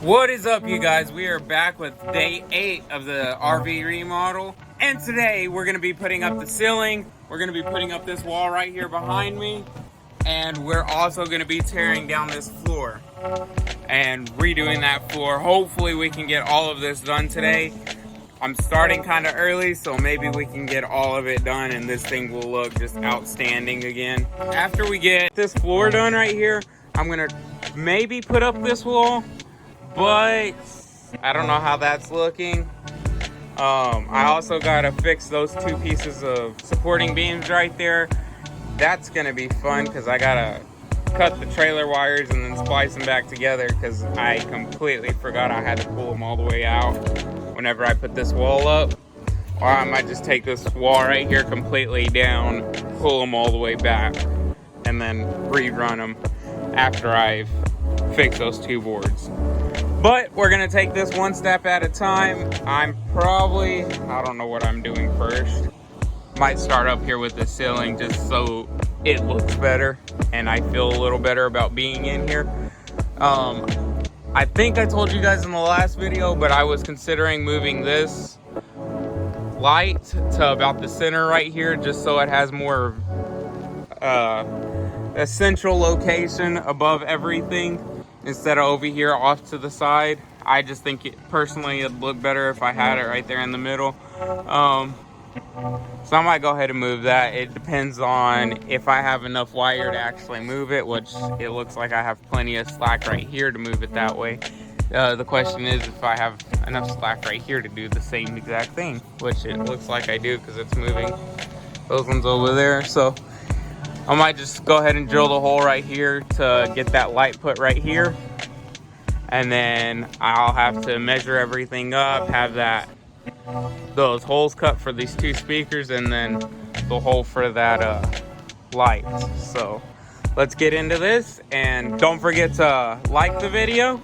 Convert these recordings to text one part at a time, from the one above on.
What is up, you guys? We are back with day 8 of the RV remodel, and today we're going to be putting up the ceiling. We're going to be putting up this wall right here behind me, and we're also going to be tearing down this floor and redoing that floor. Hopefully we can get all of this done today. I'm starting kind of early, so maybe we can get all of it done and this thing will look just outstanding again. After we get this floor done right here, I'm going to maybe put up this wall, but I don't know how that's looking. I also gotta fix those 2 pieces of supporting beams right there. That's gonna be fun because I gotta cut the trailer wires and then splice them back together because I completely forgot I had to pull them all the way out whenever I put this wall up. Or I might just take this wall right here completely down, pull them all the way back, and then rerun them after I've fixed those 2 boards. But we're gonna take this one step at a time. I don't know what I'm doing first. Might start up here with the ceiling just so it looks better and I feel a little better about being in here. I think I told you guys in the last video, but I was considering moving this light to about the center right here just so it has more a central location above everything, instead of over here off to the side. I just think personally it'd look better if I had it right there in the middle. So I might go ahead and move that. It depends on if I have enough wire to actually move it, which it looks like I have plenty of slack right here to move it that way. The question is if I have enough slack right here to do the same exact thing, which it looks like I do because it's moving those ones over there. So I might just go ahead and drill the hole right here to get that light put right here. And then I'll have to measure everything up, have those holes cut for these 2 speakers, and then the hole for that light. So let's get into this, and don't forget to like the video,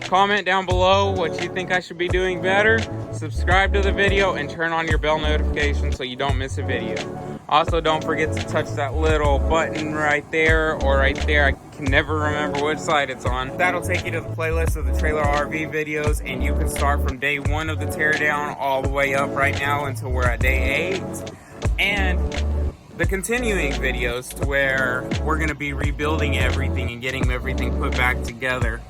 comment down below what you think I should be doing better, subscribe to the video, and turn on your bell notification so you don't miss a video. Also, don't forget to touch that little button right there or right there. I can never remember which side it's on. That'll take you to the playlist of the trailer RV videos, and you can start from day 1 of the teardown all the way up right now until we're at day 8. And the continuing videos to where we're going to be rebuilding everything and getting everything put back together.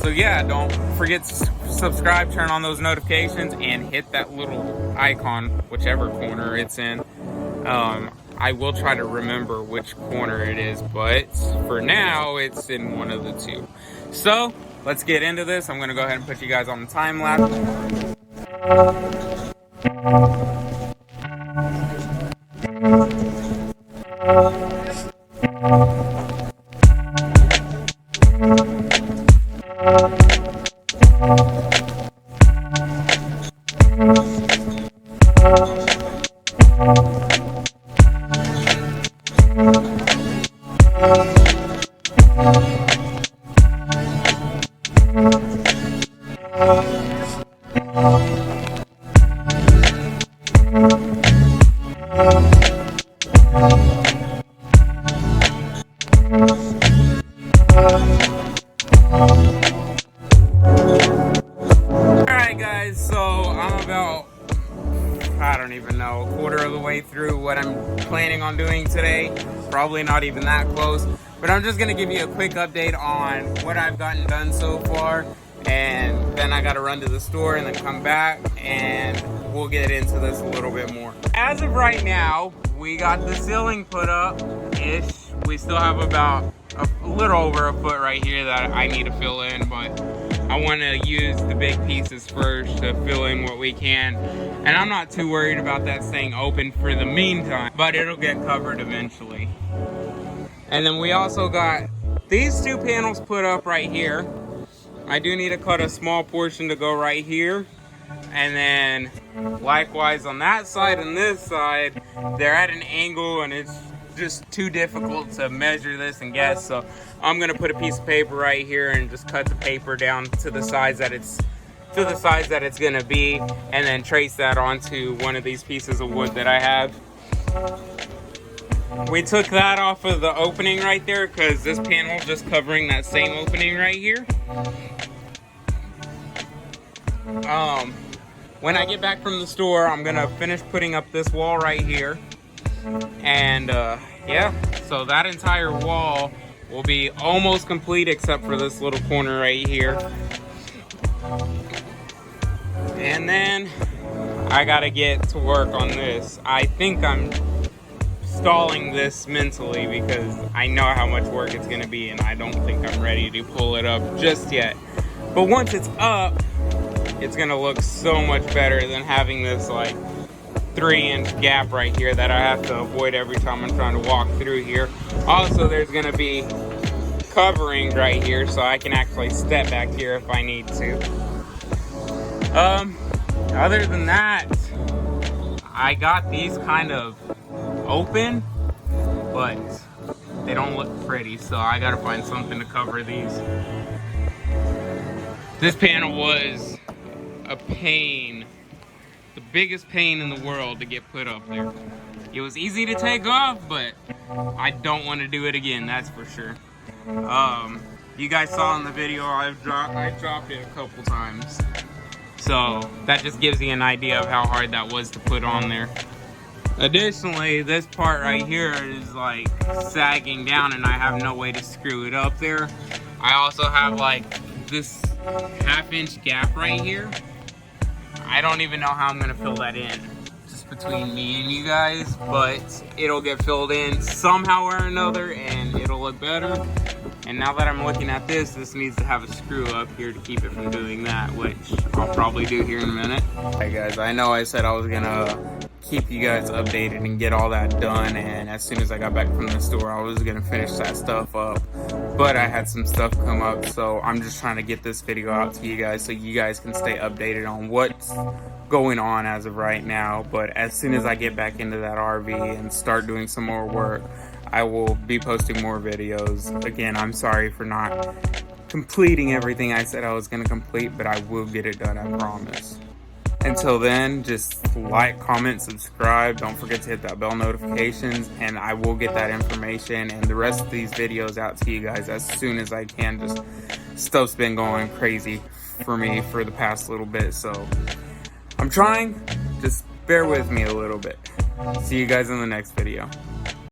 So yeah, don't forget to subscribe, turn on those notifications, and hit that little icon, whichever corner it's in. I will try to remember which corner it is, but for now, it's in one of the 2. So let's get into this. I'm going to go ahead and put you guys on the time lapse. Alright guys, so I'm about, I don't even know, a quarter of the way through what I'm planning on doing today. Probably not even that close, but I'm just going to give you a quick update on what I've gotten done so far, and then I got to run to the store and then come back and we'll get into this a little bit more. As of right now, we got the ceiling put up-ish. We still have about a little over a foot right here that I need to fill in, but I want to use the big pieces first to fill in what we can. And I'm not too worried about that staying open for the meantime, but it'll get covered eventually. And then we also got these 2 panels put up right here. I do need to cut a small portion to go right here. And then likewise on that side and this side, they're at an angle and it's just too difficult to measure this and guess. So I'm gonna put a piece of paper right here and just cut the paper down to the size that it's gonna be, and then trace that onto one of these pieces of wood that I have. we took that off of the opening right there because this panel just covering that same opening right here. When I get back from the store, I'm gonna finish putting up this wall right here. And yeah, so that entire wall will be almost complete except for this little corner right here. And then I gotta get to work on this. I think I'm stalling this mentally because I know how much work it's gonna be and I don't think I'm ready to pull it up just yet. But once it's up, it's gonna look so much better than having this like 3-inch gap right here that I have to avoid every time I'm trying to walk through here. Also, there's gonna be covering right here so I can actually step back here if I need to. Other than that, I got these kind of open, but they don't look pretty, so I gotta find something to cover these. This panel was a pain, the biggest pain in the world to get put up there. It was easy to take off, but I don't want to do it again, that's for sure. You guys saw in the video I dropped it a couple times. So that just gives you an idea of how hard that was to put on there. Additionally, this part right here is like sagging down and I have no way to screw it up there. I also have like this 1/2-inch gap right here. I don't even know how I'm gonna fill that in, just between me and you guys, but it'll get filled in somehow or another and it'll look better. And now that I'm looking at this, this needs to have a screw up here to keep it from doing that, which I'll probably do here in a minute. Hey guys, I know I said I was gonna keep you guys updated and get all that done, and as soon as I got back from the store, I was gonna finish that stuff up. But I had some stuff come up, so I'm just trying to get this video out to you guys so you guys can stay updated on what's going on as of right now. But as soon as I get back into that RV and start doing some more work, I will be posting more videos. Again, I'm sorry for not completing everything I said I was going to complete, but I will get it done, I promise. Until then, just like, comment, subscribe. Don't forget to hit that bell notifications, and I will get that information and the rest of these videos out to you guys as soon as I can. Just stuff's been going crazy for me for the past little bit, so I'm trying. Just bear with me a little bit. See you guys in the next video.